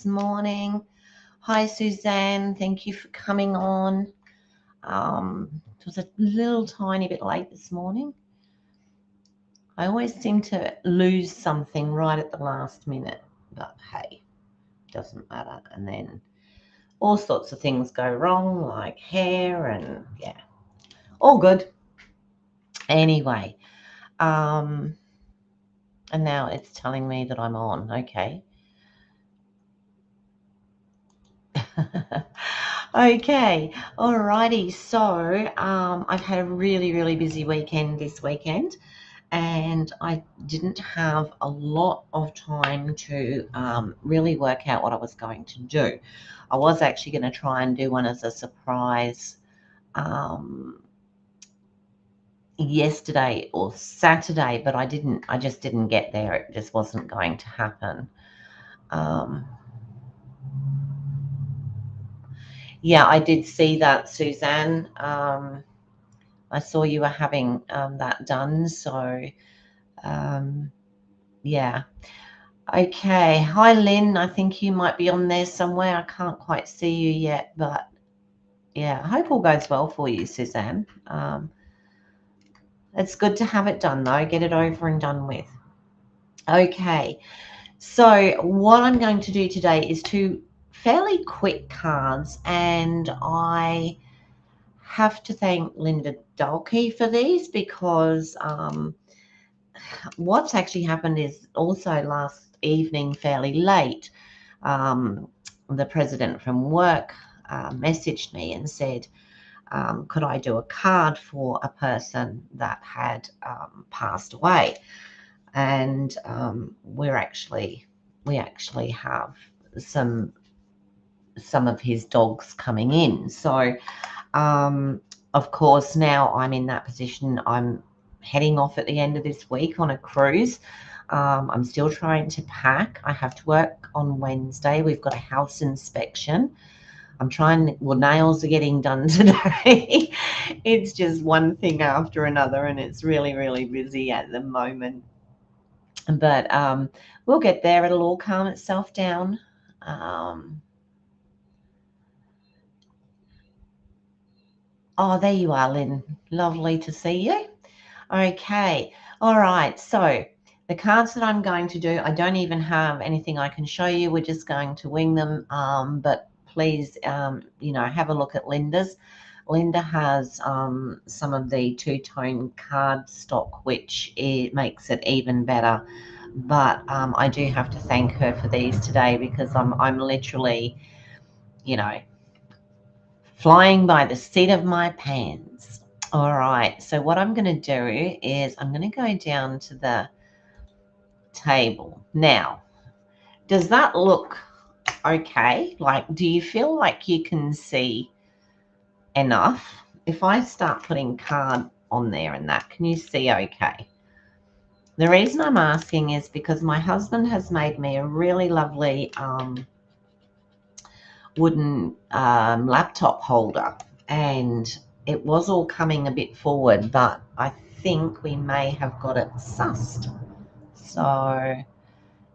this morning. Hi, Suzanne. Thank you for coming on. It was a little tiny bit late this morning. I always seem to lose something right at the last minute, but hey, doesn't matter. And then all sorts of things go wrong, like hair and yeah, all good. Anyway, and now it's telling me that I'm on. Okay. Okay, alrighty. So I've had a really busy weekend this weekend, and I didn't have a lot of time to really work out what I was going to do. I was actually going to try and do one as a surprise yesterday or Saturday, but I didn't. I just didn't get there. It just wasn't going to happen. Yeah, I did see that, Suzanne. I saw you were having that done. So, yeah. Okay. Hi, Lynn. I think you might be on there somewhere. I can't quite see you yet, but yeah, I hope all goes well for you, Suzanne. It's good to have it done, though. Get it over and done with. Okay. So, what I'm going to do today is two fairly quick cards, and I have to thank Linda Dalkey for these because what's actually happened is also last evening, fairly late, the president from work messaged me and said, could I do a card for a person that had passed away? And we actually have some of his dogs coming in. So of course, now I'm in that position. I'm heading off at the end of this week on a cruise. I'm still trying to pack. I have to work on Wednesday. We've got a house inspection. I'm trying, well, nails are getting done today. It's just one thing after another, and it's really busy at the moment. But we'll get there. It'll all calm itself down. Oh, there you are, Lynn. Lovely to see you. Okay. All right. So the cards that I'm going to do, I don't even have anything I can show you. We're just going to wing them. But please, have a look at Linda's. Linda has some of the two-tone card stock, which makes it even better. But I do have to thank her for these today because I'm literally, flying by the seat of my pants. All right, so what I'm going to do is I'm going to go down to the table. Now, does that look okay? Like, do you feel like you can see enough? If I start putting card on there and that, can you see okay? The reason I'm asking is because my husband has made me a really lovely wooden laptop holder, and it was all coming a bit forward, but I think we may have got it sussed. So,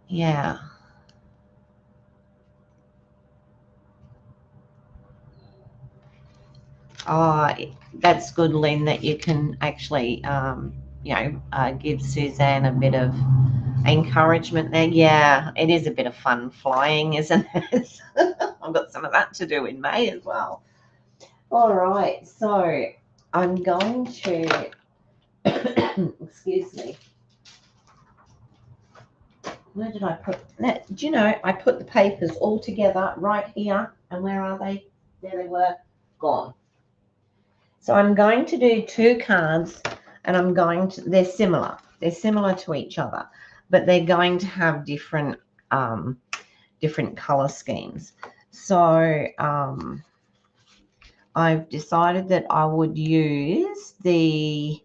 yeah. Oh, that's good, Lynn, that you can actually, give Suzanne a bit of encouragement there. Yeah, it is a bit of fun flying, isn't it? I've got some of that to do in May as well. All right, so I'm going to, excuse me. Where did I put that? Do you know, I put the papers all together right here, and where are they? There they were, gone. So I'm going to do two cards, and they're similar. They're similar to each other, but they're going to have different color schemes. So I've decided that I would use the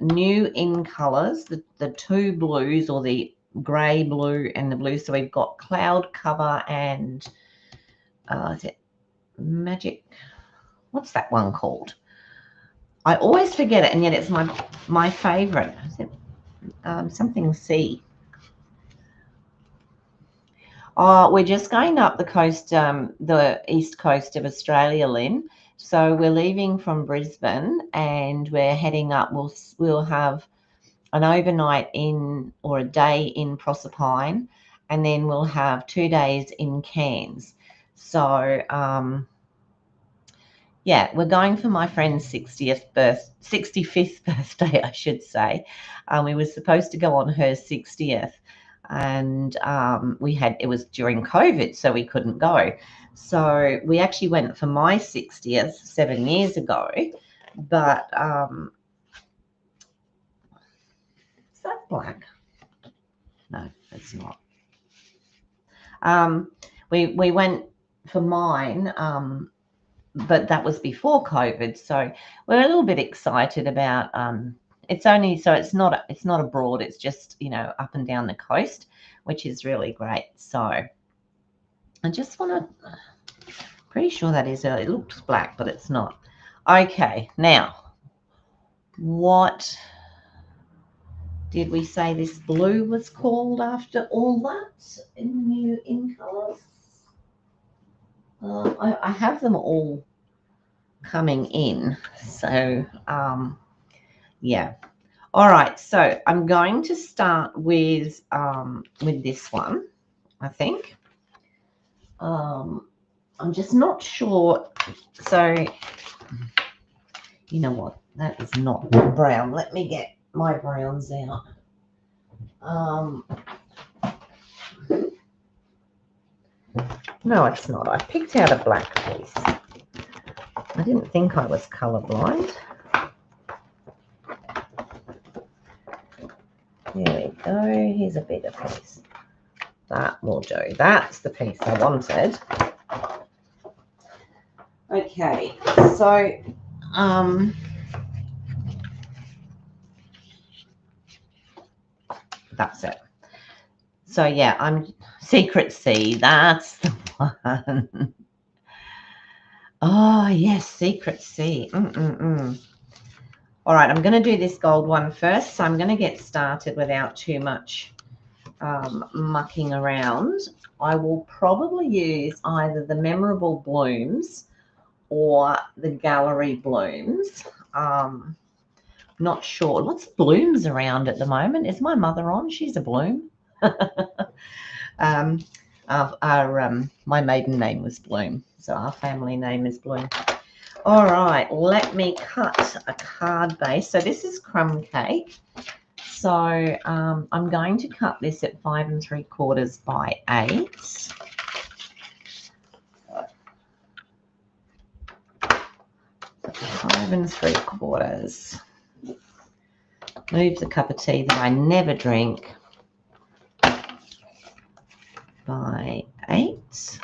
new in colors, the two blues, or the grey, blue, and the blue. So we've got cloud cover and is it magic? What's that one called? I always forget it, and yet it's my favorite. Is it something C? Oh, we're just going up the coast, the east coast of Australia, Lynn. So we're leaving from Brisbane and we're heading up. We'll have an overnight in or a day in Proserpine, and then we'll have 2 days in Cairns. So yeah, we're going for my friend's 65th birthday, I should say. We were supposed to go on her 60th, and it was during COVID, so we couldn't go. So we actually went for my 60th 7 years ago, but is that black? No, it's not. We went for mine, but that was before COVID, so we're a little bit excited about. It's only so it's not abroad. It's just up and down the coast, which is really great. So I just want to. Pretty sure that is it looks black, but it's not. Okay, now what did we say this blue was called after all that in colours? I have them all coming in, so yeah. All right, so I'm going to start with this one, I think. I'm just not sure. So you know what? That is not brown. Let me get my browns out. No, it's not. I picked out a black piece. I didn't think I was colorblind. There we go. Here's a bigger piece. That will do. That's the piece I wanted. Okay, so that's it. So yeah, I'm Secret C. That's the one. Oh yes, Secret C. All right, I'm going to do this gold one first. So I'm going to get started without too much mucking around. I will probably use either the Memorable Blooms or the Gallery Blooms. Not sure. Lots of blooms around at the moment. Is my mother on? She's a bloom. My maiden name was Bloom, so our family name is Bloom. All right, let me cut a card base. So this is crumb cake. So I'm going to cut this at 5 3/4 by 8. 5 3/4. Move the cup of tea that I never drink by 8.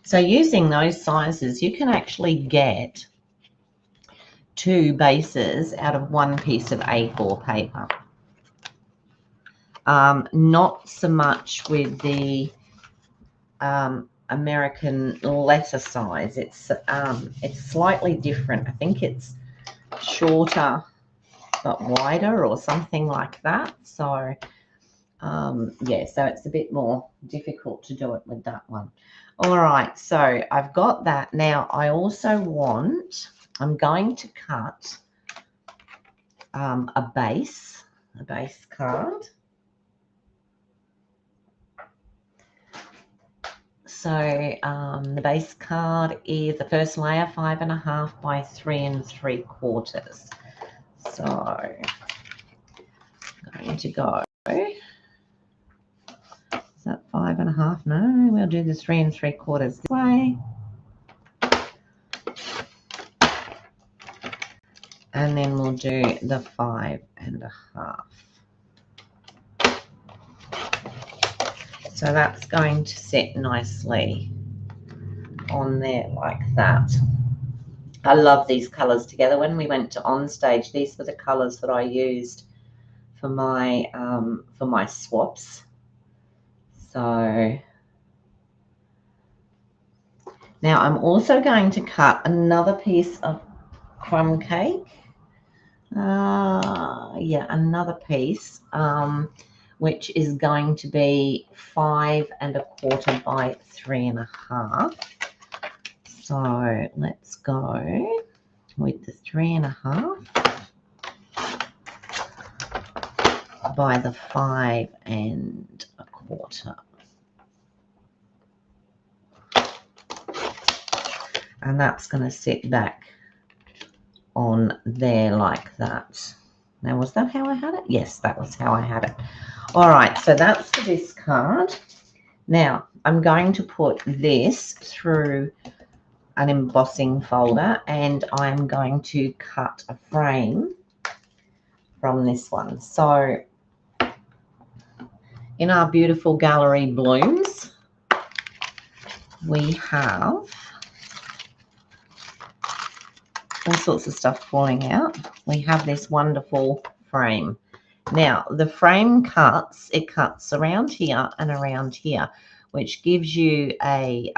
So using those sizes, you can actually get 2 bases out of 1 piece of A4 paper. Not so much with the American letter size. It's slightly different. I think it's shorter but wider or something like that. So yeah, so it's a bit more difficult to do it with that one. All right, so I've got that. Now I also I'm going to cut a base card. So the base card is the first layer, 5 1/2 by 3 3/4. So I'm going to go. Is that 5 1/2? No, we'll do the 3 3/4 this way. And then we'll do the 5 1/2. So that's going to sit nicely on there like that. I love these colours together. When we went to On Stage, these were the colours that I used for my swaps. So now I'm also going to cut another piece of crumb cake. Yeah, another piece, which is going to be 5 1/4 by 3 1/2. So let's go with the 3 1/2 by the 5 1/4. And that's going to sit back on there like that. Now, was that how I had it? Yes, that was how I had it. All right, so that's for this card. Now, I'm going to put this through an embossing folder, and I'm going to cut a frame from this one. So, in our beautiful gallery blooms, we have all sorts of stuff falling out. We have this wonderful frame. Now, the frame cuts, it cuts around here and around here, which gives you a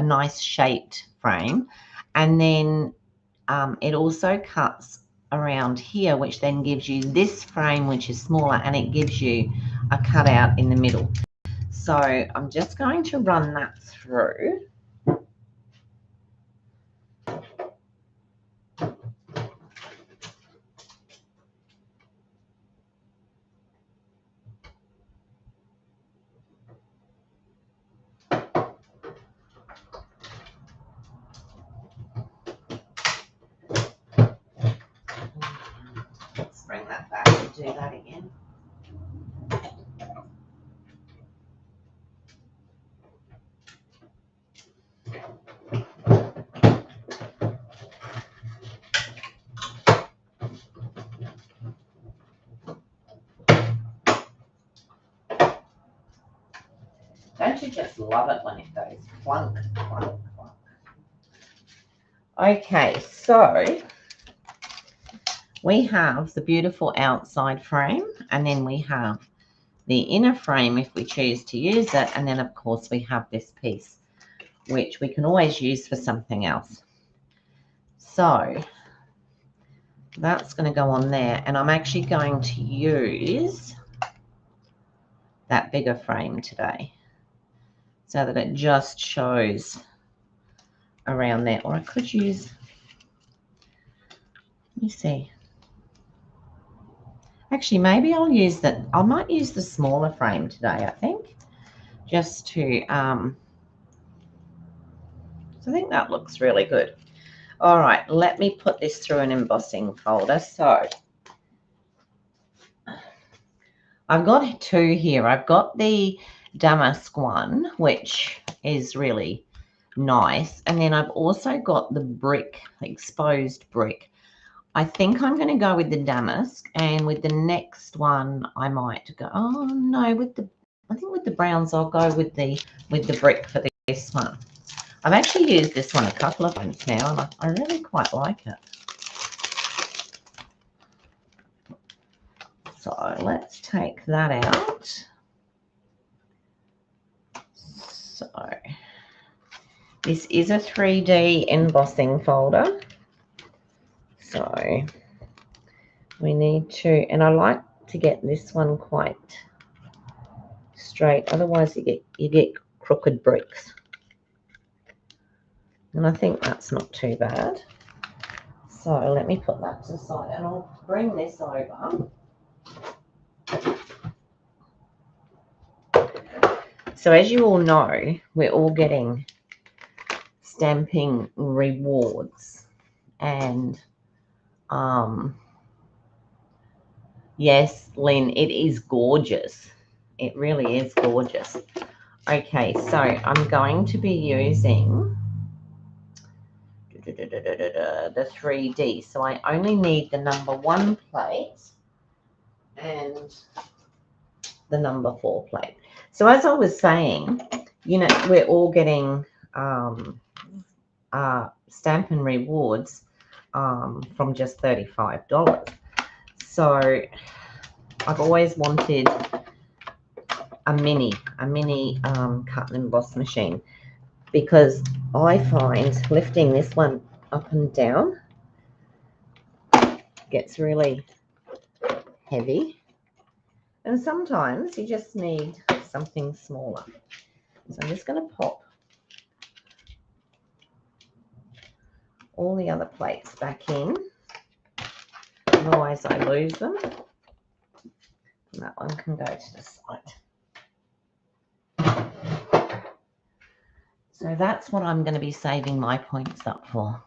nice shaped frame. And then it also cuts around here, which then gives you this frame, which is smaller, and it gives you a cutout in the middle. So I'm just going to run that through. Let's bring that back and do that again. Don't you just love it when it goes clunk, clunk, clunk? Okay, so we have the beautiful outside frame, and then we have the inner frame if we choose to use it, and then of course we have this piece, which we can always use for something else. So that's going to go on there, and I'm actually going to use that bigger frame today so that it just shows around there. Or I could use, let me see, actually maybe I'll use that. I might use the smaller frame today, I think, just to so I think that looks really good. All right, let me put this through an embossing folder. So I've got two here. I've got the damask one, which is really nice. And then I've also got the brick, exposed brick. I think I'm going to go with the damask, and with the next one I might go, oh no, I think with the browns I'll go with the brick for this one. I've actually used this one a couple of times now, and I really quite like it. So let's take that out. So this is a 3D embossing folder. So we need to, and I like to get this one quite straight, otherwise you get crooked bricks. And I think that's not too bad. So let me put that to the side, and I'll bring this over. So as you all know, we're all getting stamping rewards, and yes, Lynn, it is gorgeous. It really is gorgeous. Okay, so I'm going to be using the 3D. So I only need the number 1 plate and the number 4 plate. So as I was saying, you know, we're all getting Stampin' Rewards from just $35. So I've always wanted a mini cut and emboss machine, because I find lifting this one up and down gets really heavy. And sometimes you just need something smaller. So I'm just going to pop all the other plates back in. Otherwise I lose them. And that one can go to the side. So that's what I'm going to be saving my points up for.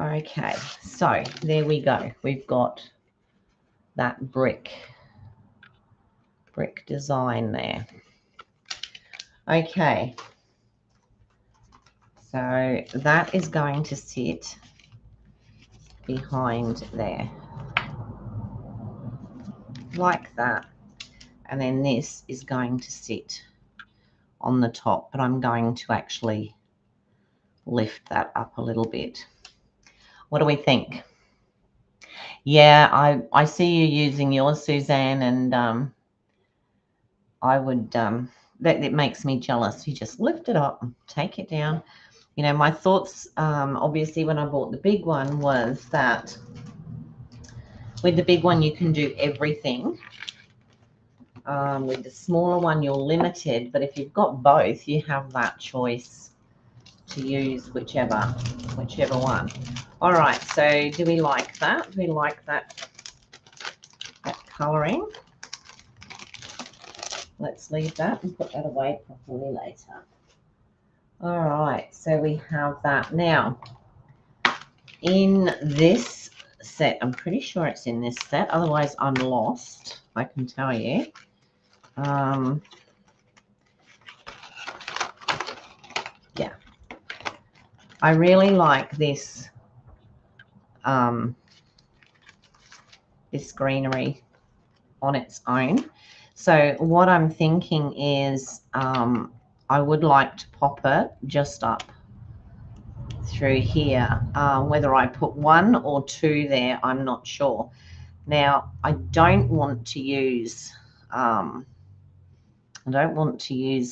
Okay, so there we go. We've got that brick design there. Okay, so that is going to sit behind there like that, and then this is going to sit on the top, but I'm going to actually lift that up a little bit. What do we think? Yeah, I see you using yours, Suzanne, and I would that makes me jealous. You just lift it up and take it down. You know, my thoughts obviously when I bought the big one was that with the big one you can do everything. With the smaller one you're limited, but if you've got both you have that choice to use whichever one. All right, so do we like that? Do we like that colouring? Let's leave that and put that away properly later. All right, so we have that. Now, in this set, I'm pretty sure it's in this set, otherwise I'm lost, I can tell you. Yeah, I really like this this greenery on its own. So what I'm thinking is I would like to pop it just up through here. Whether I put one or two there, I'm not sure. Now, I don't want to use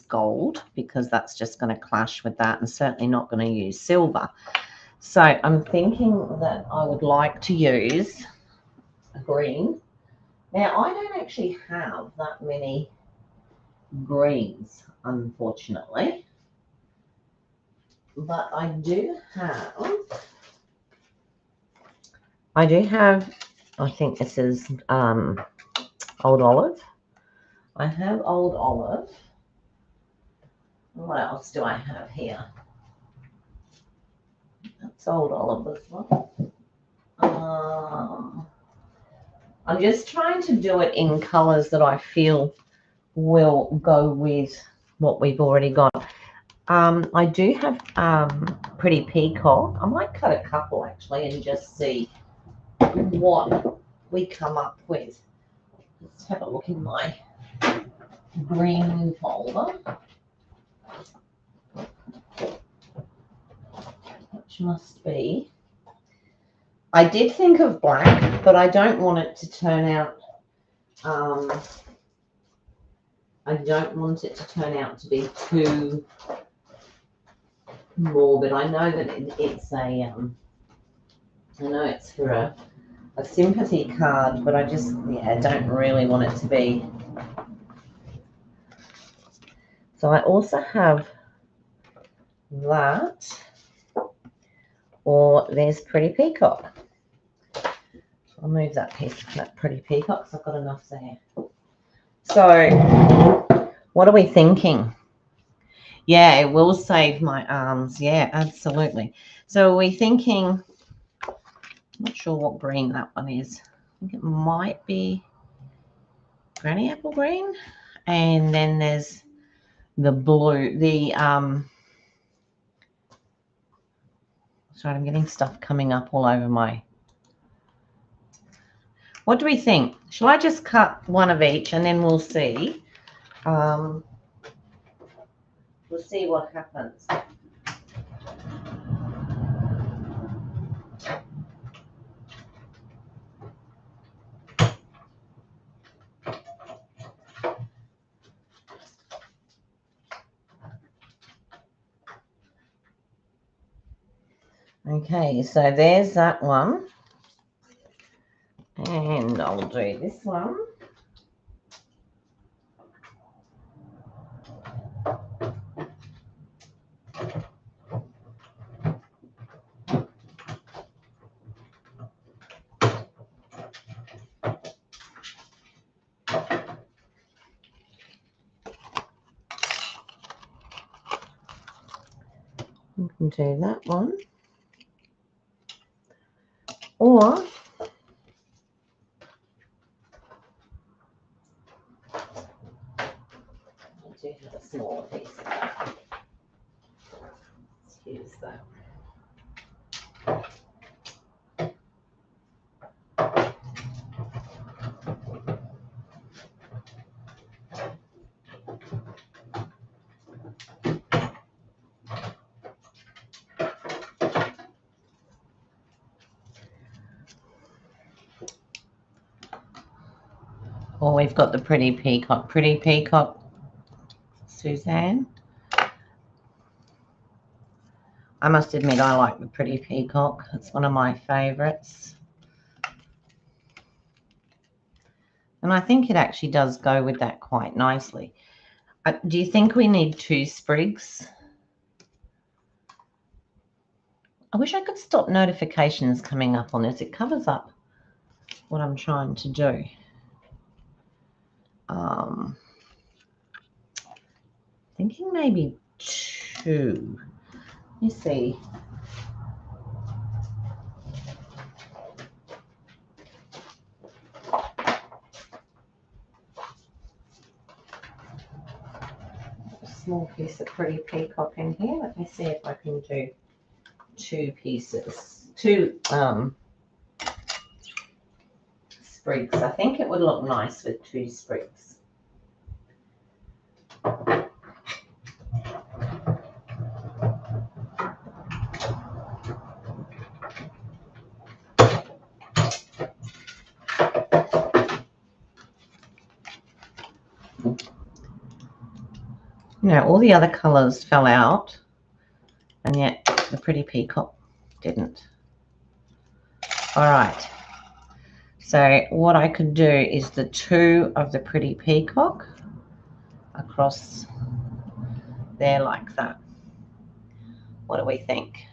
gold because that's just going to clash with that, and certainly not going to use silver. So I'm thinking that I would like to use a green. Now, I don't actually have that many greens, unfortunately, but I do have, I think this is Old Olive. I have Old Olive. What else do I have here? That's Old Olive as well. I'm just trying to do it in colours that I feel will go with what we've already got. I do have Pretty Peacock. I might cut a couple actually and just see what we come up with. Let's have a look in my green folder, which must be. I did think of black, but I don't want it to turn out. I don't want it to turn out to be too morbid. I know that it's a. I know it's for a sympathy card, but I just don't really want it to be. So I also have that, or there's Pretty Peacock. I'll move that piece, that Pretty Peacock, because I've got enough there. So what are we thinking? Yeah, it will save my arms. Yeah, absolutely. So are we thinking, I'm not sure what green that one is. I think it might be Granny Apple Green. And then there's the blue, sorry, I'm getting stuff coming up all over my. What do we think? Shall I just cut one of each and then we'll see? We'll see what happens. Okay, so there's that one. will do this one. You can do that one. Or I do have a smaller piece. Let's use that. Or we've got the pretty peacock. Pretty peacock, Suzanne. I must admit I like the pretty peacock. It's one of my favourites. And I think it actually does go with that quite nicely. Do you think we need 2 sprigs? I wish I could stop notifications coming up on this. It covers up what I'm trying to do. Thinking maybe 2. Let me see. A small piece of pretty peacock in here. Let me see if I can do 2 pieces. 2 sprigs. I think it would look nice with 2 sprigs. Now, all the other colours fell out, and yet the pretty peacock didn't. All right. So what I could do is the 2 of the pretty peacock across there like that. What do we think?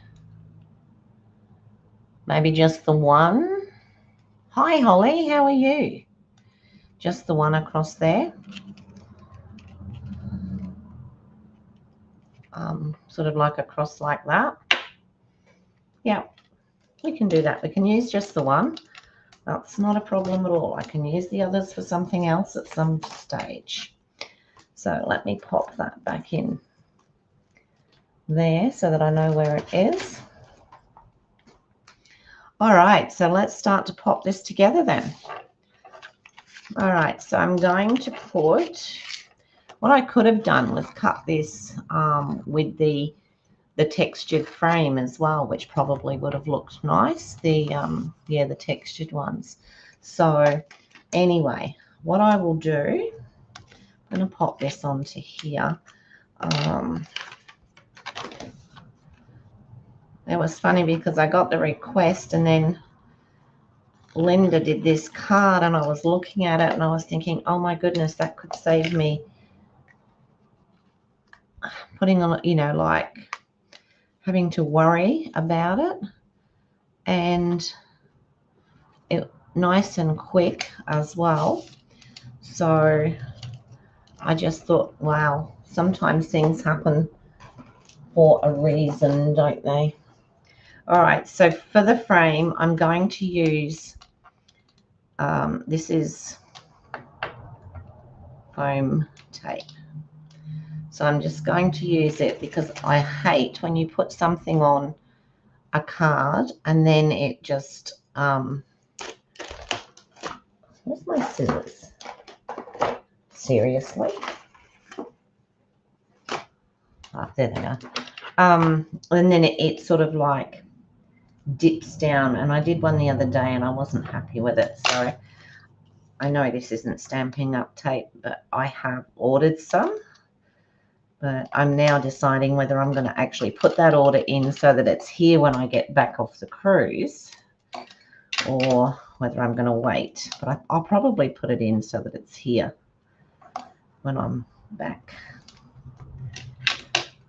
Maybe just the 1. Hi, Holly. How are you? Just the 1 across there. Sort of like a cross like that. Yeah, we can do that. We can use just the 1. That's not a problem at all. I can use the others for something else at some stage. So let me pop that back in there so that I know where it is. All right, so let's start to pop this together then. All right, so I'm going to put, what I could have done was cut this with the textured frame as well, which probably would have looked nice. Yeah, the textured ones. So anyway, what I will do, I'm going to pop this onto here. It was funny because I got the request and then Linda did this card and I was looking at it and I was thinking, oh my goodness, that could save me putting on, you know, like having to worry about it. And it nice and quick as well. So I just thought, wow, sometimes things happen for a reason, don't they? All right, so for the frame, I'm going to use, this is foam tape. So I'm just going to use it because I hate when you put something on a card and then it just, where's my scissors? Seriously? Oh, there they are. And then it sort of like dips down, and I did one the other day and I wasn't happy with it. So I know this isn't Stampin' Up! Tape, but I have ordered some. But I'm now deciding whether I'm going to actually put that order in so that it's here when I get back off the cruise, or whether I'm going to wait, but I'll probably put it in so that it's here when I'm back.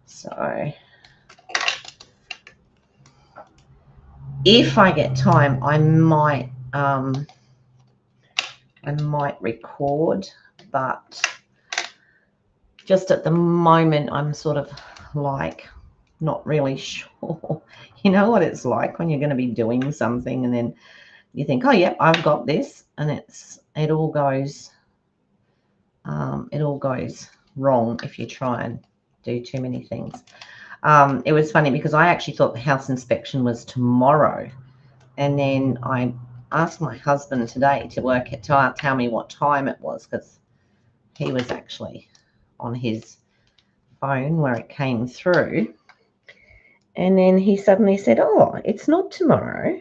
So if I get time, I might record, but just at the moment I'm sort of like not really sure. You know what it's like when you're going to be doing something and then you think, oh yep, I've got this, and it all goes wrong if you try and do too many things. It was funny because I actually thought the house inspection was tomorrow, and then I asked my husband today to tell me what time it was, because he was actually on his phone where it came through, and then he suddenly said, oh, it's not tomorrow,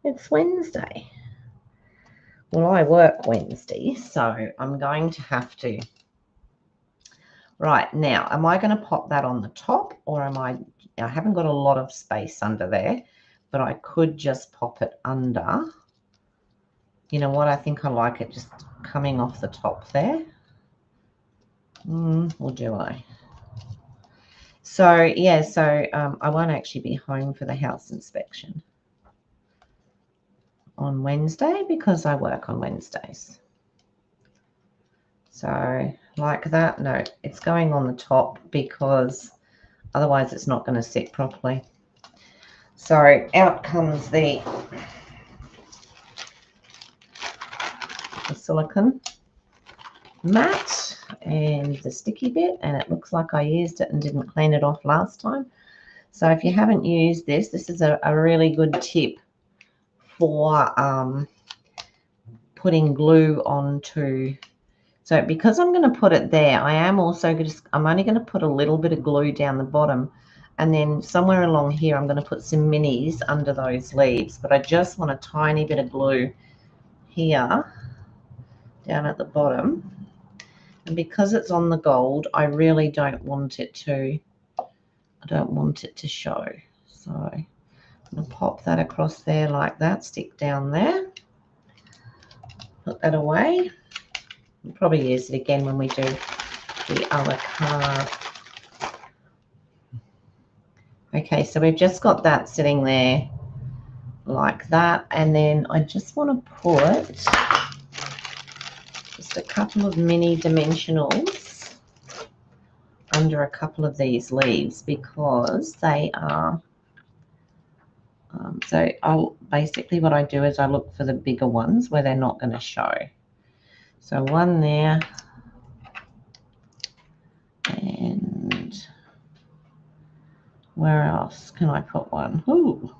it's Wednesday. Well, I work Wednesday, so I'm going to have to. Right, now, am I going to pop that on the top, or I haven't got a lot of space under there, but I could just pop it under. You know what? I think I like it just coming off the top there. Or do I? So, yeah, I won't actually be home for the house inspection on Wednesday because I work on Wednesdays. So, like that. No, it's going on the top because otherwise it's not going to sit properly. So, out comes the silicone mat and the sticky bit, and it looks like I used it and didn't clean it off last time. So if you haven't used this, this is a really good tip for putting glue onto. So because I'm going to put it there, I'm only going to put a little bit of glue down the bottom, and then somewhere along here I'm going to put some minis under those leaves, but I just want a tiny bit of glue here down at the bottom. And because it's on the gold, I really don't want it to show. So I'm going to pop that across there like that, stick down there, put that away. We'll probably use it again when we do the other card. Okay, so we've just got that sitting there like that, and then I just want to put just a couple of mini dimensionals under a couple of these leaves because they are so basically what I do is I look for the bigger ones where they're not going to show. So one there, and where else can I put one? Ooh,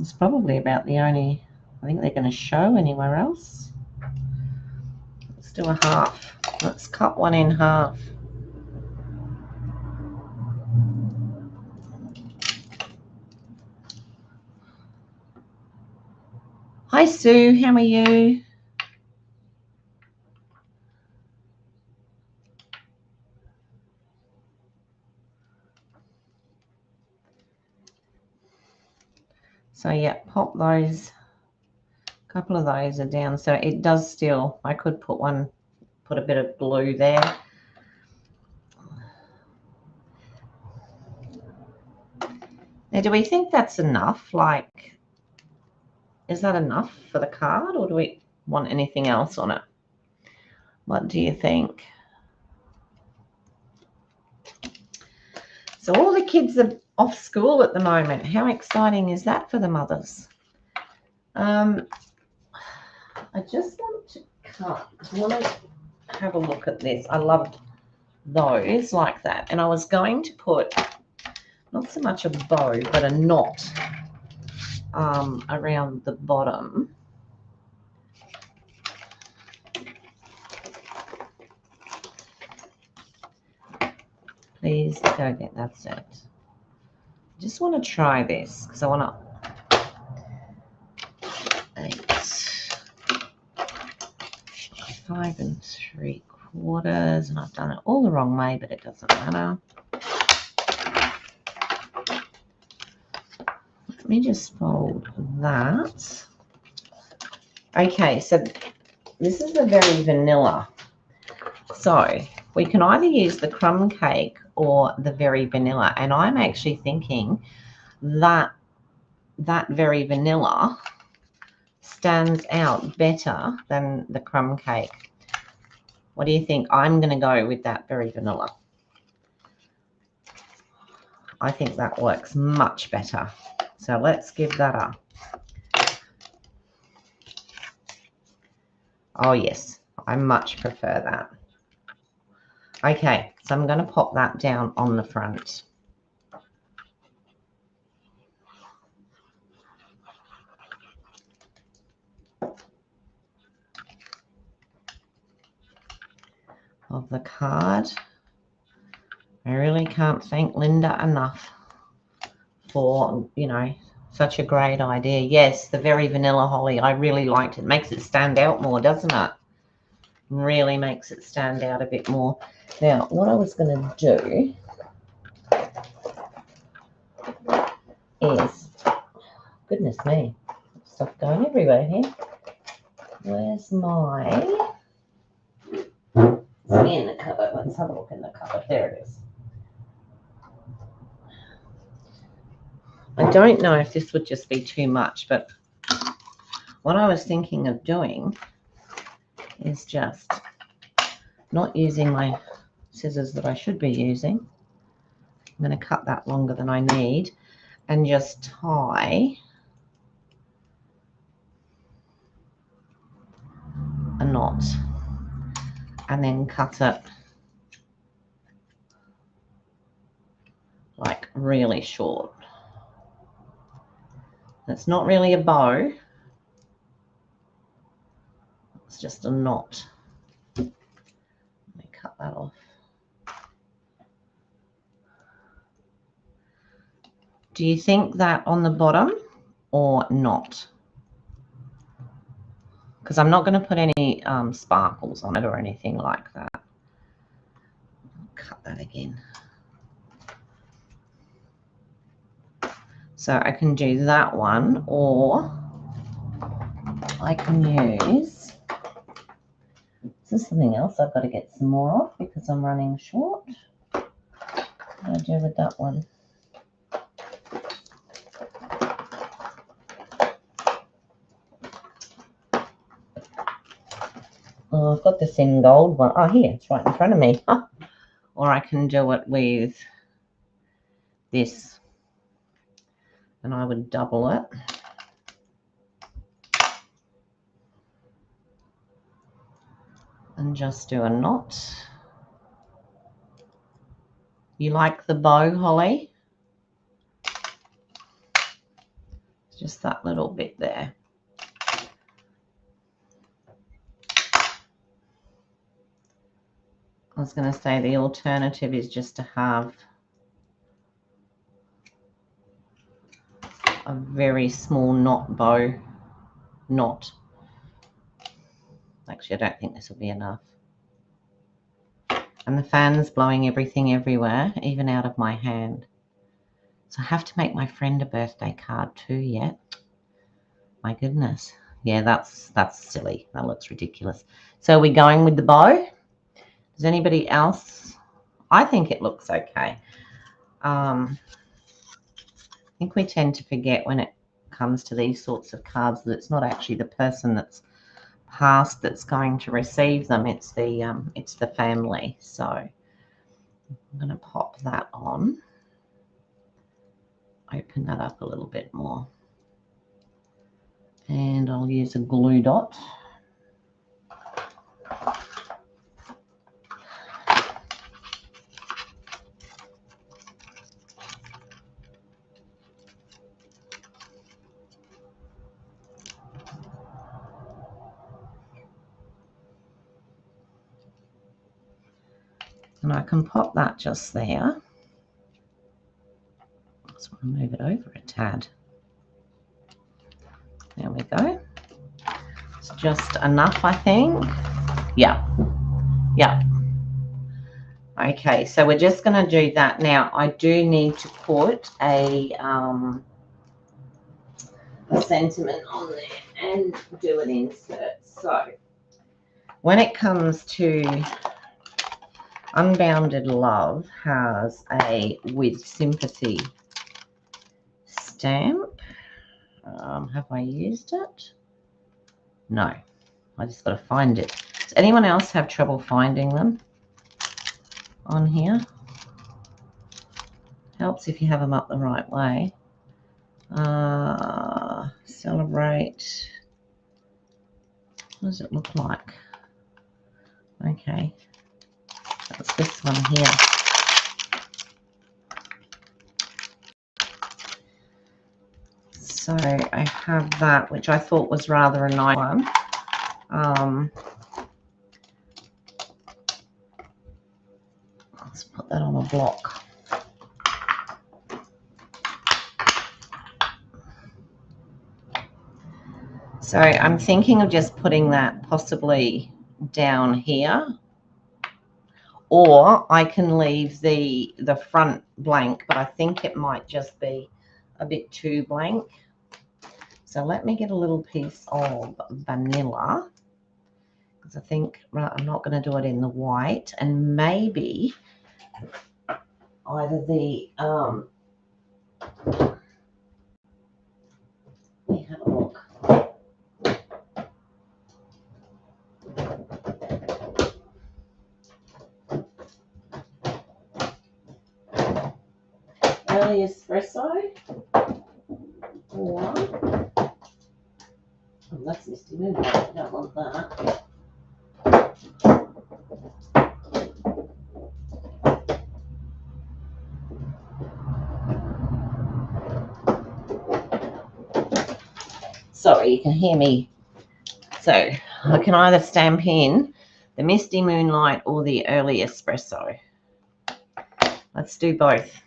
it's probably about the only I think they're going to show anywhere else. Let's do a half. Let's cut one in half. Hi Sue, how are you? So yeah, pop those. A couple of those are down. So it does still, I could put a bit of glue there. Now, do we think that's enough? Like, is that enough for the card, or do we want anything else on it? What do you think? So all the kids are off school at the moment. How exciting is that for the mothers? I just want to cut. I want to have a look at this. I love those like that. And I was going to put not so much a bow, but a knot around the bottom. Please go get that set. I just want to try this because I want to 5 3/4, and I've done it all the wrong way, but it doesn't matter. Let me just fold that. Okay, so this is a very vanilla. So we can either use the crumb cake or the very vanilla. And I'm actually thinking that that very vanilla stands out better than the crumb cake. What do you think? I'm going to go with that very vanilla. I think that works much better. So let's give that a... Oh, yes, I much prefer that. Okay, so I'm going to pop that down on the front. Of the card. I really can't thank Linda enough for, you know, such a great idea. Yes, the very vanilla holly. I really liked it. Makes it stand out more, doesn't it? Really makes it stand out a bit more. Now, what I was going to do is, goodness me, stuff going everywhere here. Where's my... in the cupboard. Let's have a look in the cupboard. There it is. I don't know if this would just be too much, but what I was thinking of doing is just not using my scissors that I should be using. I'm going to cut that longer than I need and just tie a knot and then cut it like really short. It's not really a bow, it's just a knot. Let me cut that off. Do you think that on the bottom or not? Because I'm not going to put any sparkles on it or anything like that. Cut that again. So I can do that one, or I can use, this is something else I've got to get some more of because I'm running short. What do I do with that one? Oh, I've got the thin gold one. Oh, here, it's right in front of me. Or I can do it with this. And I would double it. And just do a knot. You like the bow, Holly? Just that little bit there. I was going to say the alternative is just to have a very small bow knot. Actually, I don't think this will be enough. And the fan's blowing everything everywhere, even out of my hand. So I have to make my friend a birthday card too yet. My goodness. Yeah, that's silly. That looks ridiculous. So we're going with the bow. Does anybody else? I think it looks okay. I think we tend to forget when it comes to these sorts of cards that it's not actually the person that's passed that's going to receive them. It's the family. So I'm going to pop that on. Open that up a little bit more. And I'll use a glue dot. And I can pop that just there. Just want to move it over a tad. There we go. It's just enough, I think. Yeah. Yeah. Okay, so we're just going to do that now. I do need to put a the sentiment on there and do an insert. So when it comes to Unbounded Love, has a With Sympathy stamp. Have I used it? No, I just got to find it. Does anyone else have trouble finding them on here? Helps if you have them up the right way. Celebrate. What does it look like? Okay, that's this one here. So I have that, which I thought was rather a nice one. Let's put that on a block. So I'm thinking of just putting that possibly down here, or I can leave the front blank, but I think it might just be a bit too blank. So let me get a little piece of vanilla, because I think I'm not going to do it in the white, and maybe either the let me have a look. Early espresso, or that's Misty Moonlight. I don't want that. Sorry, you can hear me. So I can either stamp in the Misty Moonlight or the Early Espresso. Let's do both.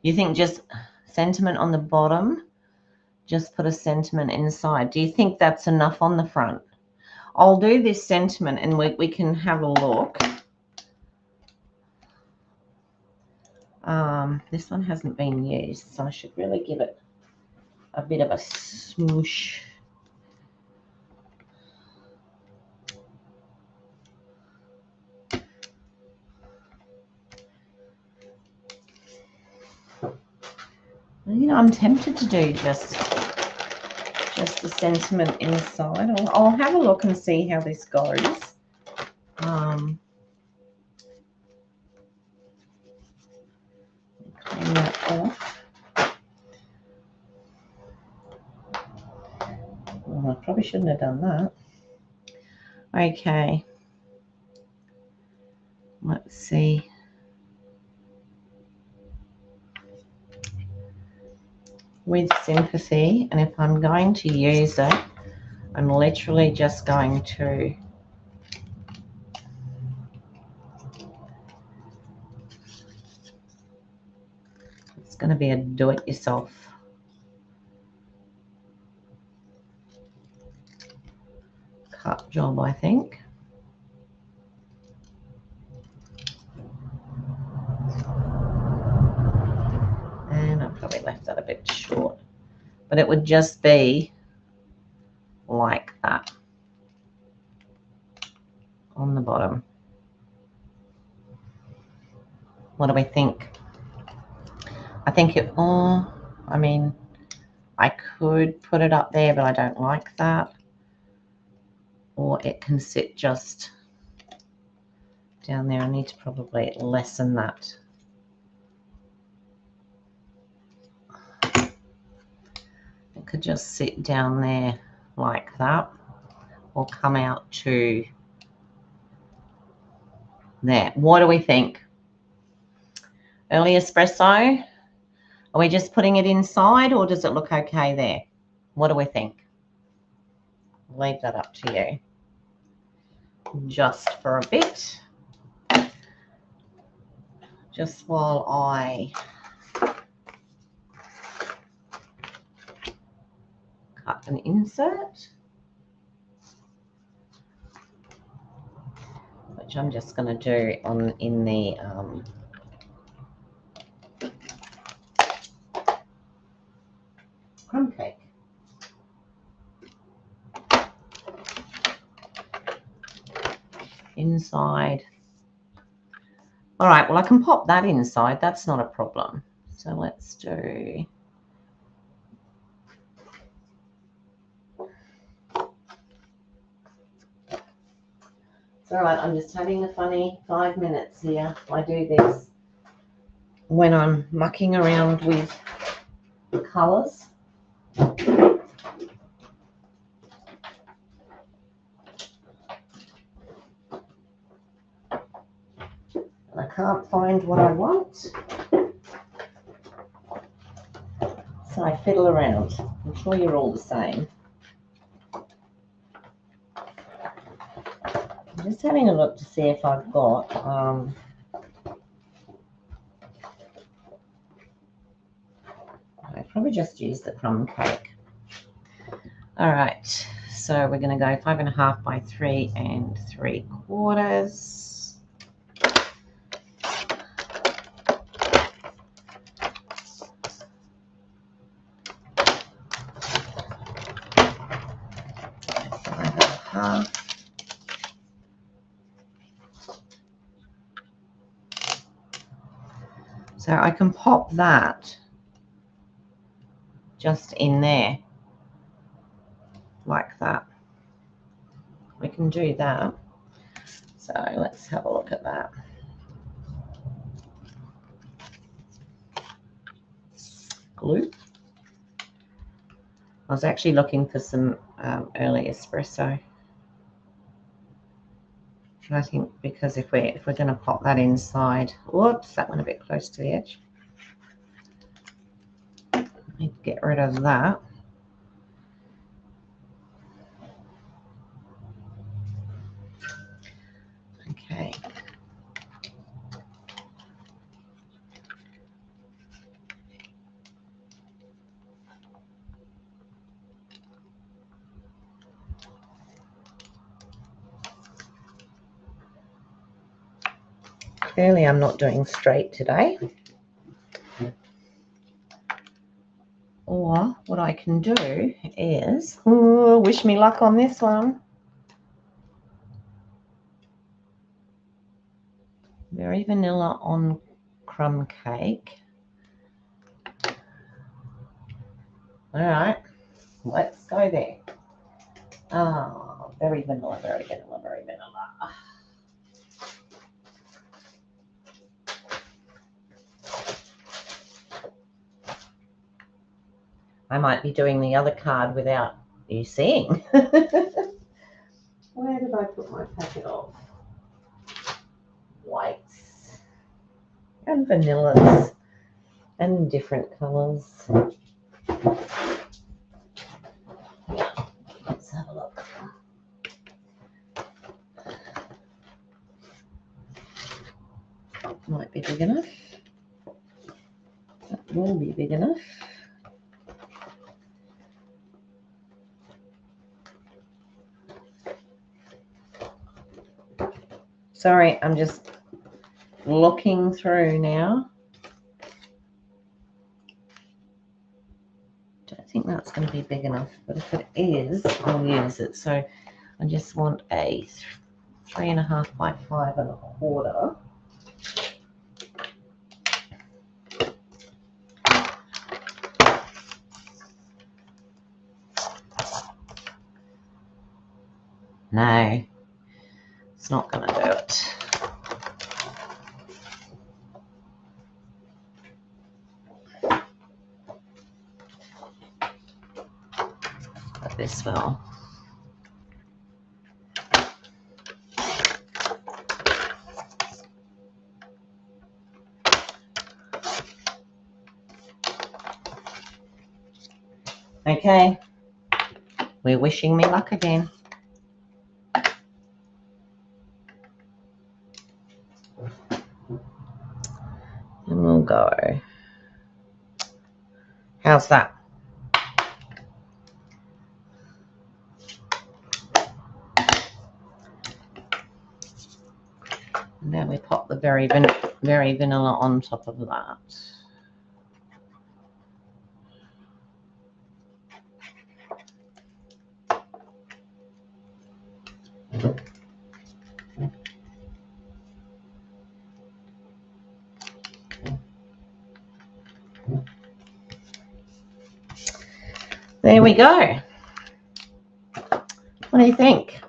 You think just sentiment on the bottom? Just put a sentiment inside. Do you think that's enough on the front? I'll do this sentiment and we can have a look. This one hasn't been used, so I should really give it a bit of a smoosh. You know, I'm tempted to do just the sentiment inside. I'll have a look and see how this goes. Clean that off. Well, I probably shouldn't have done that. Okay. Let's see. With Sympathy, and if I'm going to use it, I'm literally just going to it's going to be a do-it-yourself cut job, I think. And I probably left that a bit short, but it would just be like that on the bottom. What do we think? I think I mean, I could put it up there, but I don't like that. Or it can sit just down there. I need to probably lessen that. It could just sit down there like that, or come out to there. What do we think? Early espresso? Are we just putting it inside, or does it look okay there? What do we think? I'll leave that up to you. Just for a bit. Just while I cut an insert, which I'm just going to do in the inside. All right, well, I can pop that inside. That's not a problem. So let's do... It's all right, I'm just having a funny 5 minutes here. I do this when I'm mucking around with colours. And I can't find what I want. So I fiddle around. I'm sure you're all the same. I'm just having a look to see if I've got I probably just use the crumb cake. All right, so we're going to go 5.5 by 3 3/4. So I can pop that just in there like that. We can do that. So let's have a look at that. Glue. I was actually looking for some early espresso. I think because if we're going to pop that inside, whoops, that went a bit close to the edge. Need to get rid of that. Okay. Clearly I'm not doing straight today. Or what I can do is, wish me luck on this one. Very vanilla on crumb cake. All right, let's go there. Oh, very vanilla, very vanilla, very vanilla. I might be doing the other card without you seeing. Where did I put my packet of whites and vanillas and different colours? Yeah, let's have a look. Might be big enough. That will be big enough. Sorry, I'm just looking through now. Don't think that's going to be big enough, but if it is, I'll use it. So I just want a 3.5 by 5.25. No, it's not going to do it. But this will. Okay, we're wishing me luck again. And we'll go. How's that? And then we pop the very vanilla on top of that. there we go. What do you think?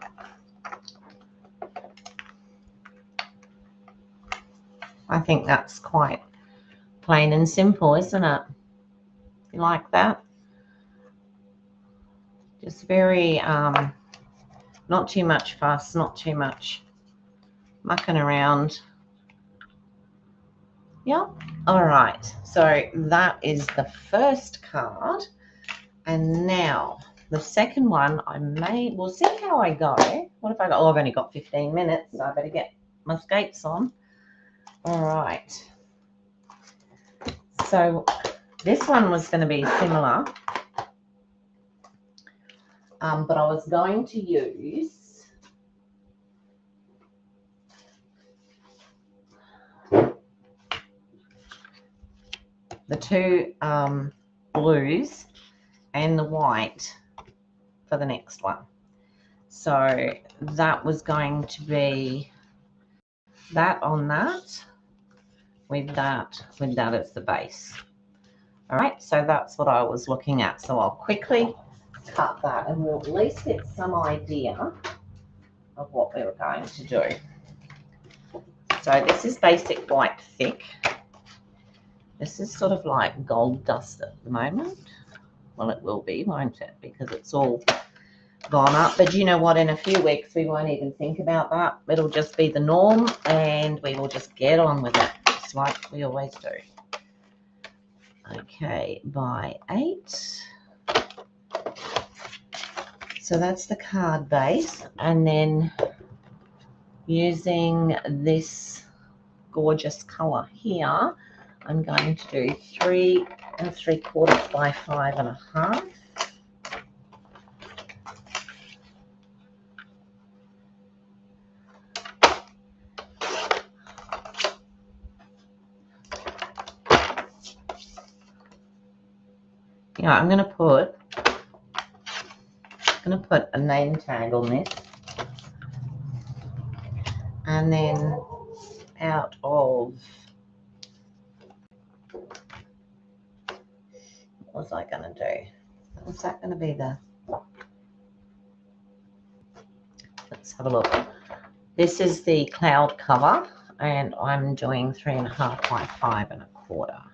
I think that's quite plain and simple, isn't it? You like that? Just very, not too much fuss, not too much mucking around. Yeah. All right. So that is the first card. And now the second one, we'll see how I go. What if I got, oh, I've only got 15 minutes, so I better get my skates on. All right. So this one was going to be similar, but I was going to use the two blues and the white for the next one. So that was going to be that on that with that as the base. All right, so that's what I was looking at. So I'll quickly cut that and we'll at least get some idea of what we were going to do. So this is basic white thick. This is sort of like gold dust at the moment. Well, it will be, won't it? Because it's all gone up. But you know what? In a few weeks, we won't even think about that. It'll just be the norm and we will just get on with it, just like we always do. Okay, by 8. So that's the card base. And then using this gorgeous color here, I'm going to do 3 3/4 by 5 1/2. Yeah, I'm going to put a name tag on this, and then out of, what was I going to do? Was that going to be the, let's have a look. This is the cloud cover, and I'm doing 3 1/2 by 5 1/4.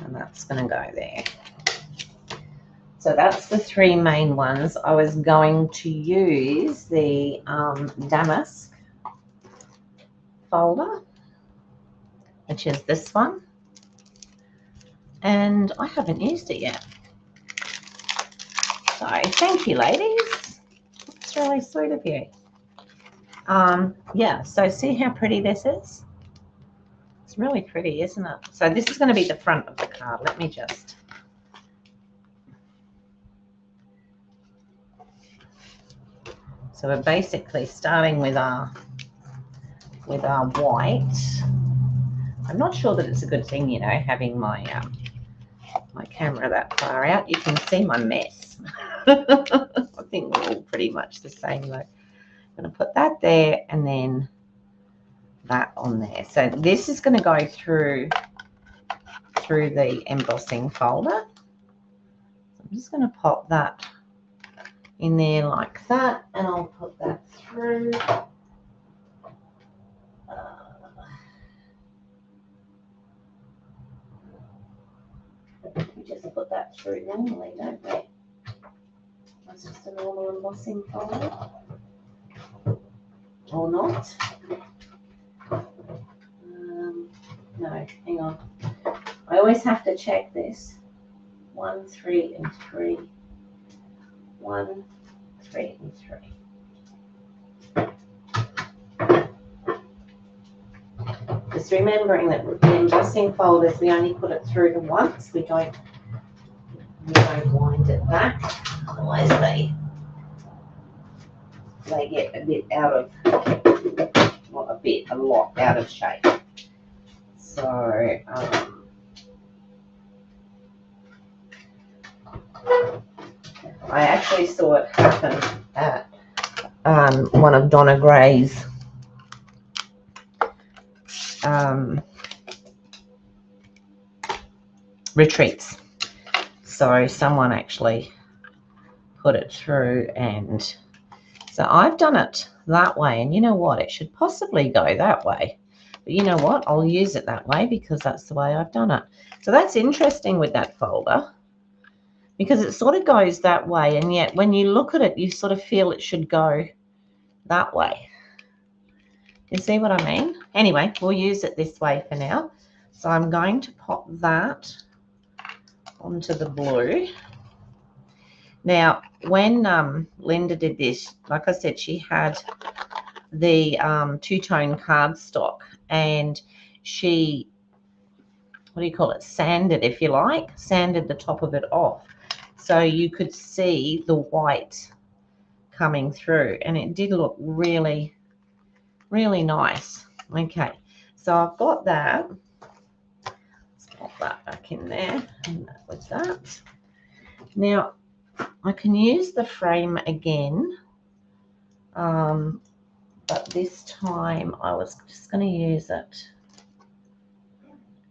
And that's going to go there. So that's the 3 main ones. I was going to use the damask folder, which is this one, and I haven't used it yet. So thank you, ladies. It's really sweet of you. Yeah, so see how pretty this is? It's really pretty, isn't it? So this is going to be the front of the card. Let me just... So we're basically starting with our white. I'm not sure that it's a good thing, you know, having my my camera that far out. You can see my mess. I think we're all pretty much the same though. I'm going to put that there and then that on there. So this is going to go through the embossing folder. So I'm just going to pop that in there like that, and I'll put that through. We just put that through normally, don't we? That's just a normal embossing folder. Or not. No, hang on. I always have to check this. 1, 3, and 3. 1, 3, and 3. Just remembering that the embossing folders, we only put it through to once. We don't wind it back. Otherwise they get a bit out of, not a bit, a lot out of shape. So I actually saw it happen at one of Donna Gray's retreats. So someone actually put it through, and so I've done it that way. And you know what? It should possibly go that way. But you know what? I'll use it that way because that's the way I've done it. So that's interesting with that folder, because it sort of goes that way, and yet when you look at it, you sort of feel it should go that way. You see what I mean? Anyway, we'll use it this way for now. So I'm going to pop that onto the blue. Now, when Linda did this, like I said, she had the two-tone cardstock, and she, what do you call it, sanded, if you like, sanded the top of it off, so you could see the white coming through, and it did look really, really nice. Okay, so I've got that. Let's pop that back in there, and that was that. Now, I can use the frame again, but this time I was just going to use it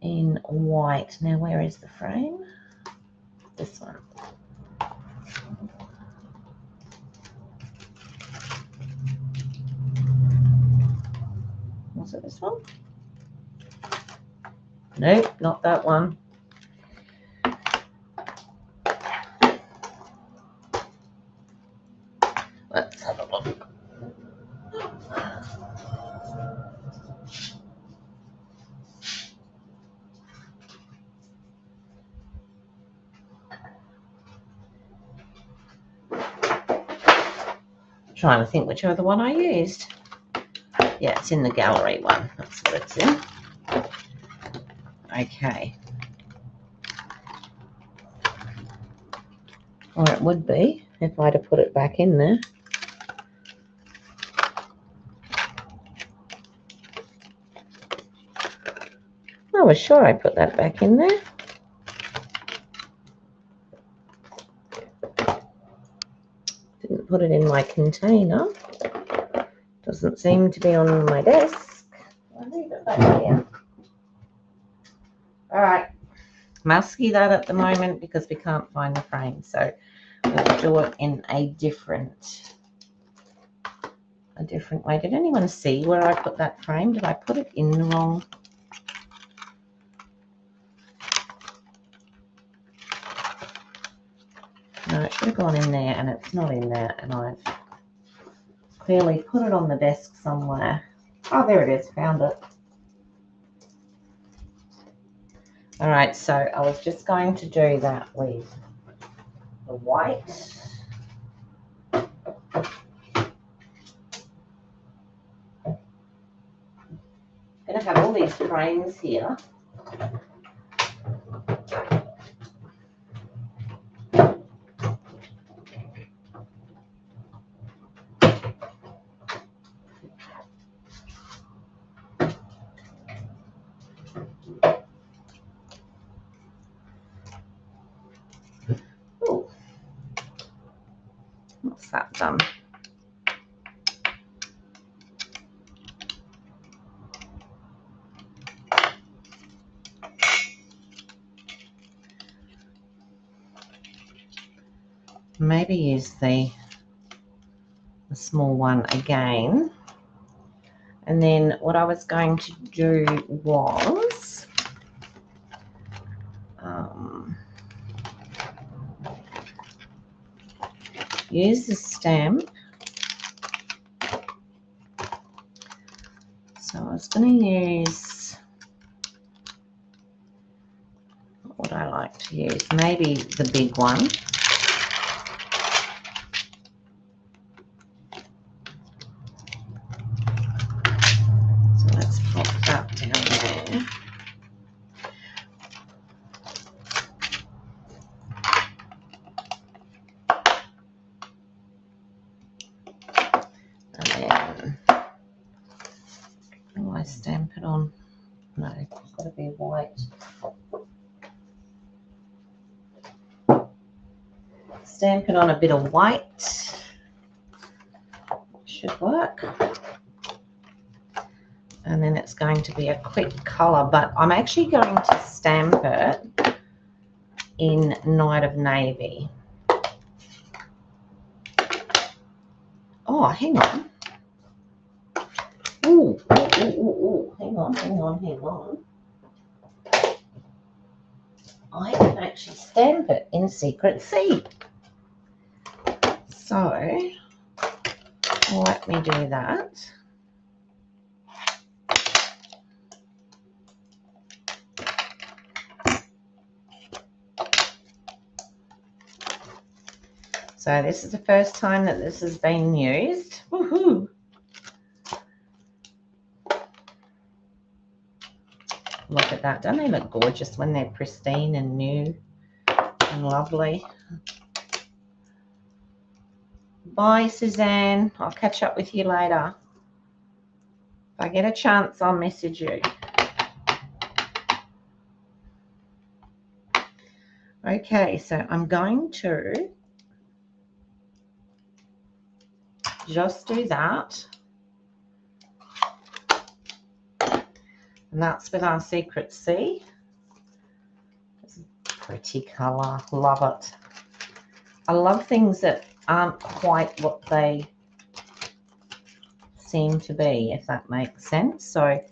in white. Now, where is the frame? This one. Was it this one? Nope, not that one. Let's have a look. Trying to think which other one I used. Yeah, it's in the gallery one. That's what it's in. Okay. Or it would be if I'd have put it back in there. I was sure I put that back in there. Didn't put it in my container. Doesn't seem to be on my desk. I'll leave it back here. All right. Musky that at the moment because we can't find the frame. So we'll do it in a different way. Did anyone see where I put that frame? Did I put it in the wrong? No, it should have gone in there, and it's not in there, and I've clearly put it on the desk somewhere. Oh, there it is. Found it. All right, so I was just going to do that with the white. I'm going to have all these frames here. Ooh. What's that done? Maybe use the small one again. And then what I was going to do was use the stamp. So I was going to use, what would I like to use? Maybe the big one. So let's pop that down there. And then, do I stamp it on? No, it's got to be white. Stamp it on a bit of white. should work. And then it's going to be a quick colour, but I'm actually going to stamp it in Night of Navy. Oh, hang on. Ooh. Hang on. I can actually stamp it in Secret C. So let me do that. So this is the first time that this has been used. Woohoo! Look at that. Don't they look gorgeous when they're pristine and new and lovely? Bye, Suzanne. I'll catch up with you later. If I get a chance, I'll message you. Okay, so I'm going to just do that. And that's with our Secret C. It's a pretty colour. Love it. I love things that aren't quite what they seem to be, if that makes sense. So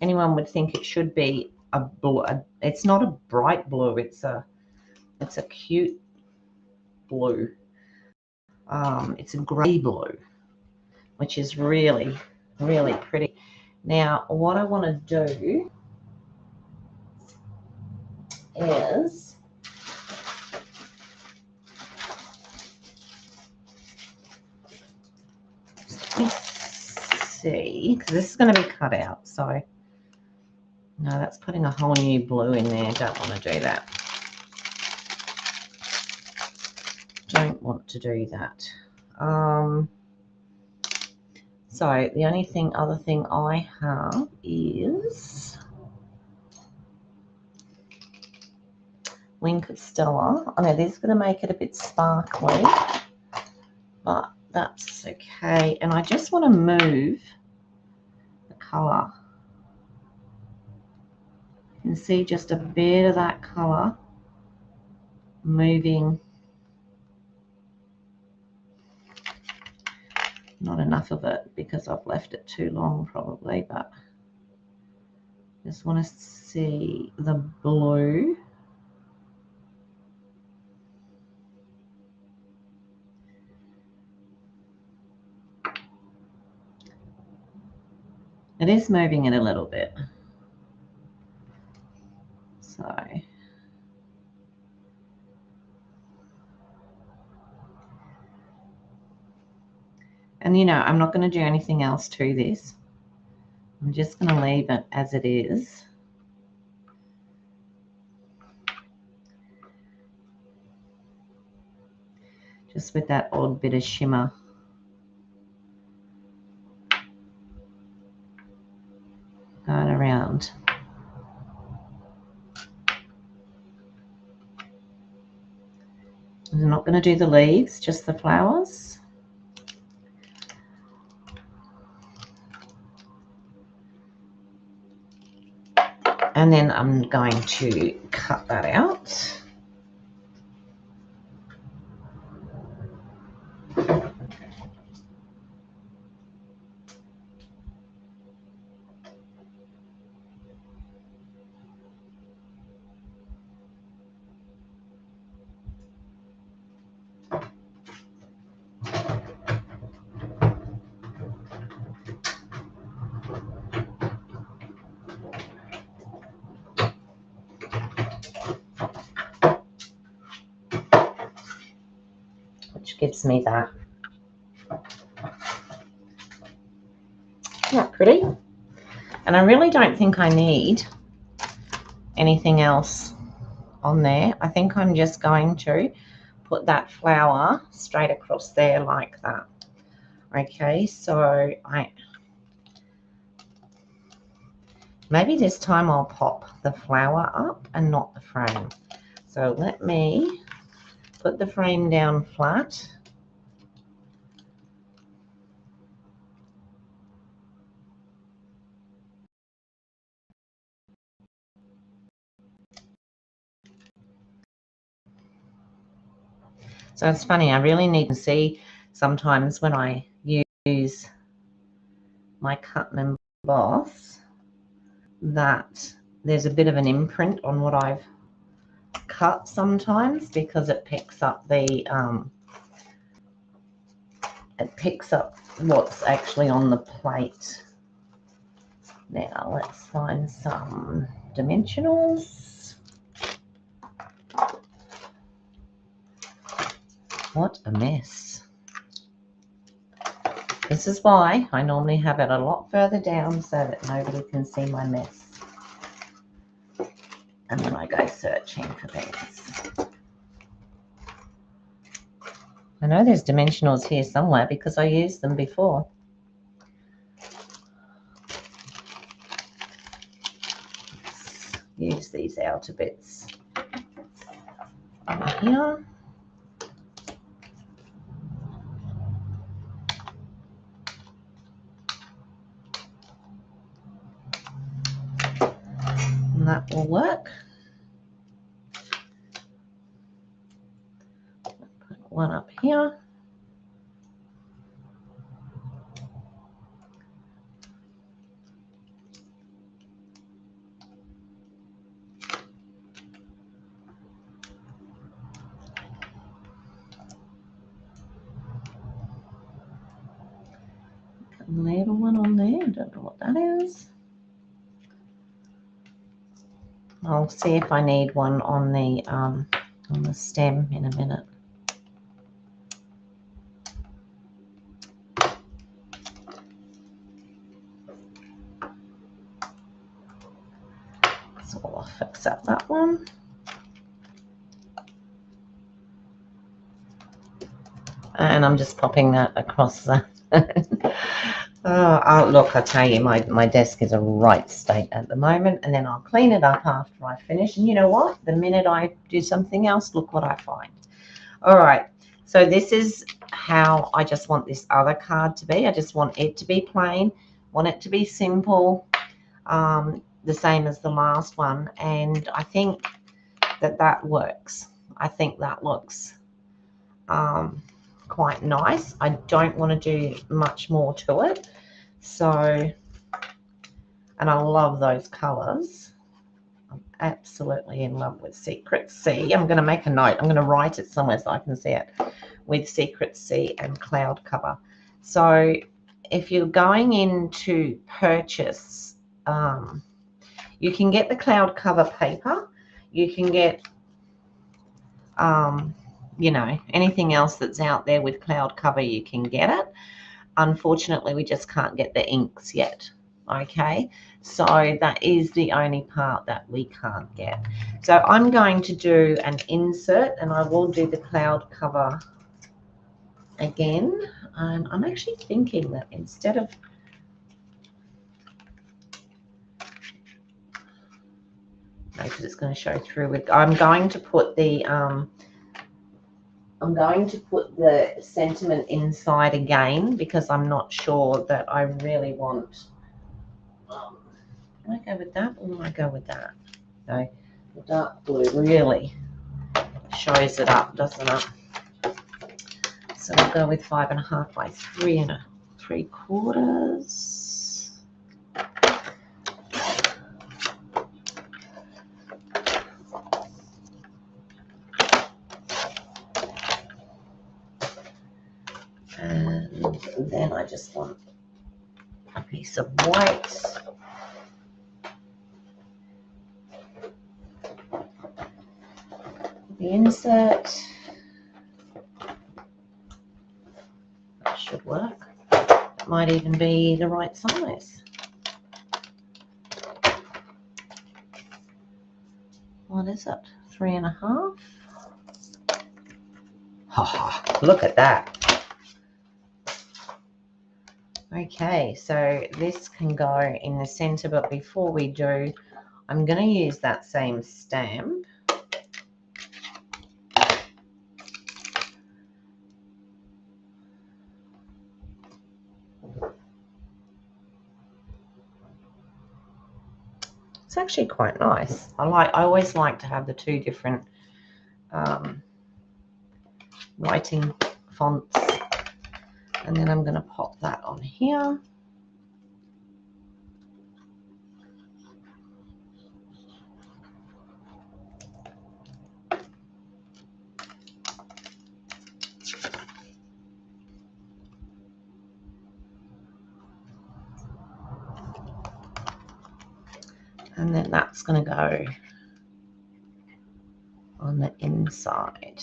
anyone would think it should be a blue. It's not a bright blue. It's a cute blue. It's a grey blue, which is really, really pretty. Now, what I want to do is see, because this is going to be cut out. So, no, that's putting a whole new blue in there. Don't want to do that. Don't want to do that. So the only other thing I have is Wink of Stella. I know this is going to make it a bit sparkly, but that's okay. And I just want to move the colour. You can see just a bit of that colour moving. Not enough of it because I've left it too long probably, but just want to see the blue. It is moving it a little bit. So and you know, I'm not going to do anything else to this. I'm just going to leave it as it is. Just with that odd bit of shimmer. Going around. I'm not going to do the leaves, just the flowers. And then I'm going to cut that out. Which gives me that. Isn't that pretty? And I really don't think I need anything else on there. I think I'm just going to put that flower straight across there like that. Okay, so maybe this time I'll pop the flower up and not the frame. So let me put the frame down flat. So it's funny, I really need to see sometimes when I use my cut and emboss that there's a bit of an imprint on what I've cut sometimes, because it picks up the what's actually on the plate. Now let's find some dimensionals. What a mess. This is why I normally have it a lot further down so that nobody can see my mess. And then I go searching for things. I know there's dimensionals here somewhere because I used them before. Let's use these outer bits over here. And that will work. Put one up here. Little one on there, don't know what that is. I'll see if I need one on the stem in a minute. So I'll fix up that one. And I'm just popping that across that. Oh, look, I tell you, my desk is a right state at the moment, and then I'll clean it up after I finish. And you know what? The minute I do something else, look what I find. All right, so this is how I just want this other card to be. I just want it to be plain, want it to be simple, the same as the last one. And I think that works. I think that looks quite nice. I don't want to do much more to it. So, and I love those colors. I'm absolutely in love with Secret Sea. I'm going to make a note. I'm going to write it somewhere so I can see it, with Secret Sea and Cloud Cover. So if you're going in to purchase, you can get the Cloud Cover paper. You can get you know, anything else that's out there with cloud cover, you can get it. Unfortunately, we just can't get the inks yet. Okay, so that is the only part that we can't get. So I'm going to do an insert, and I will do the cloud cover again. And I'm actually thinking that instead of because it's going to show through with, I'm going to put the sentiment inside again, because I'm not sure that I really want, can I go with that or will I go with that? No, the dark blue really shows it up, doesn't it? So I'll go with 5.5 by 3 3/4. And then I just want a piece of white. The insert. That should work. It might even be the right size. What is it? 3.5. Oh, look at that. Okay, so this can go in the center, but before we do, I'm going to use that same stamp. It's actually quite nice. I always like to have the two different writing fonts. And then I'm going to pop that on here. And then that's going to go on the inside.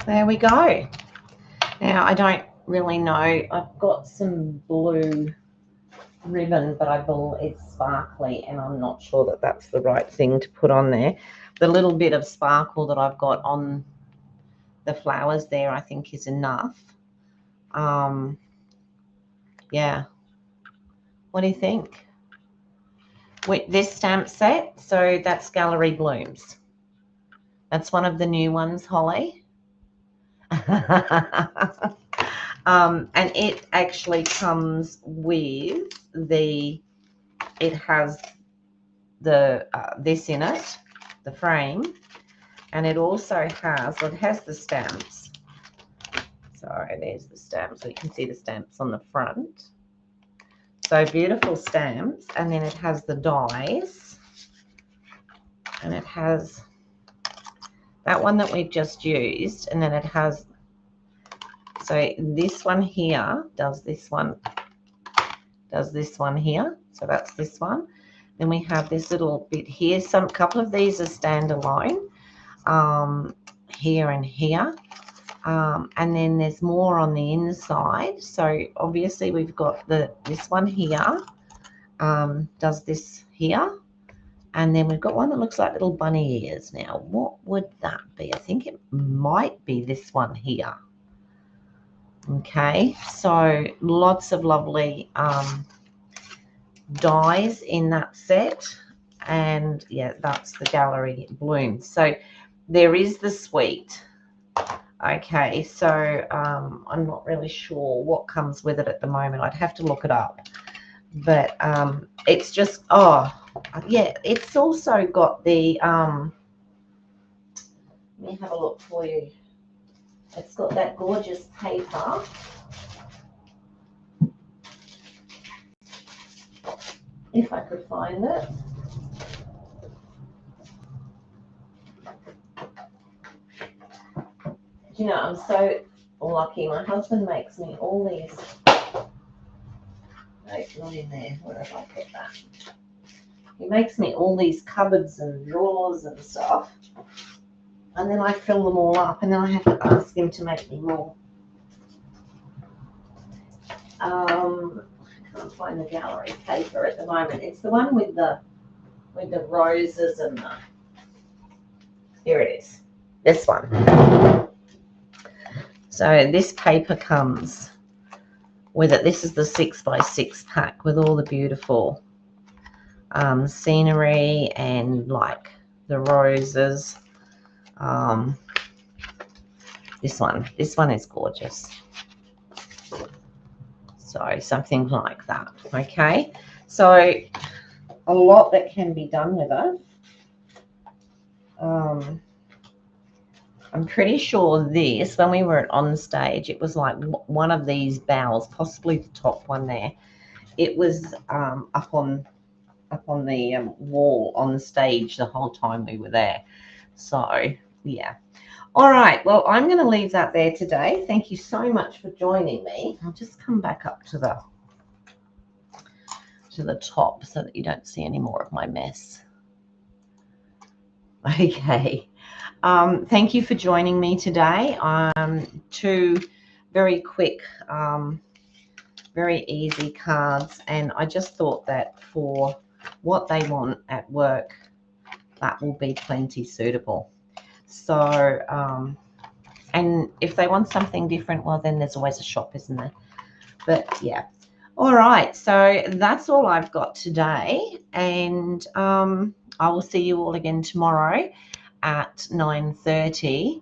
There we go. Now, I don't really know. I've got some blue ribbon, but I believe it's sparkly, and I'm not sure that that's the right thing to put on there. The little bit of sparkle that I've got on the flowers there, I think, is enough. Yeah. What do you think? With this stamp set, so that's Gallery Blooms. That's one of the new ones, Holly. And it actually comes with the, it has the this in it, the frame, and it also has, well, it has the stamps. Sorry, there's the stamps, so you can see the stamps on the front. So beautiful stamps, and then it has the dies, and it has that one that we've just used, and then it has, so this one here does this one here, so that's this one. Then we have this little bit here. Some couple of these are standalone, here and here, and then there's more on the inside. So obviously we've got this one here, does this here, and then we've got one that looks like little bunny ears. Now, what would that be? I think it might be this one here. Okay, so lots of lovely dies in that set, and yeah, that's the Gallery Blooms. So there is the suite. Okay, so I'm not really sure what comes with it at the moment. I'd have to look it up, but it's just, oh yeah, it's also got the let me have a look for you. It's got that gorgeous paper. If I could find it. You know, I'm so lucky. My husband makes me all these. No, not in there. Where have I put that? He makes me all these cupboards and drawers and stuff. And then I fill them all up, and then I have to ask him to make me more. I can't find the gallery paper at the moment. It's the one with the roses and the. Here it is. This one. So this paper comes with it. This is the 6x6 pack with all the beautiful scenery and like the roses. This one is gorgeous. So something like that. Okay, so a lot that can be done with it. I'm pretty sure this, when we were on stage, it was like one of these bowls, possibly the top one there. It was up on the wall on the stage the whole time we were there. So yeah. All right, well, I'm going to leave that there today. Thank you so much for joining me. I'll just come back up to the top so that you don't see any more of my mess. Okay. Thank you for joining me today. Two very quick, very easy cards, and I just thought that for what they want at work, that will be plenty suitable. So, and if they want something different, well, then there's always a shop, isn't there? But yeah. All right, so that's all I've got today, and I will see you all again tomorrow. at 9:30,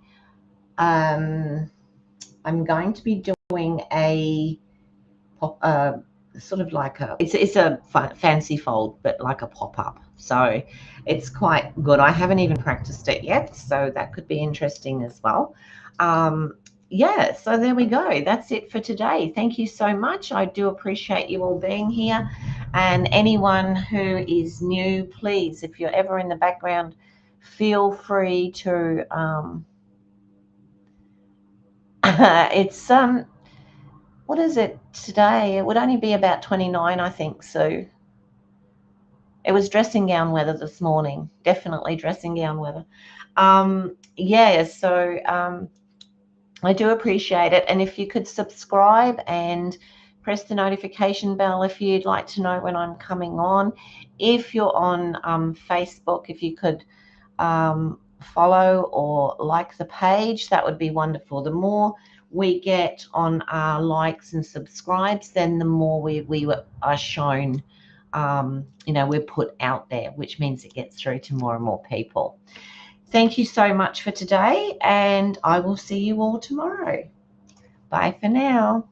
I'm going to be doing a sort of like it's a fancy fold, but like a pop-up. So it's quite good. I haven't even practiced it yet, so that could be interesting as well. Yeah, so there we go. That's it for today. Thank you so much. I do appreciate you all being here. And anyone who is new, please, if you're ever in the background, feel free to it's what is it today? It would only be about 29, I think. So it was dressing gown weather this morning. Definitely dressing gown weather. Yeah, so I do appreciate it. And if you could subscribe and press the notification bell if you'd like to know when I'm coming on. If you're on Facebook, if you could follow or like the page, that would be wonderful. The more we get on our likes and subscribes, then the more we are shown, we're put out there, which means it gets through to more and more people. Thank you so much for today, and I will see you all tomorrow. Bye for now.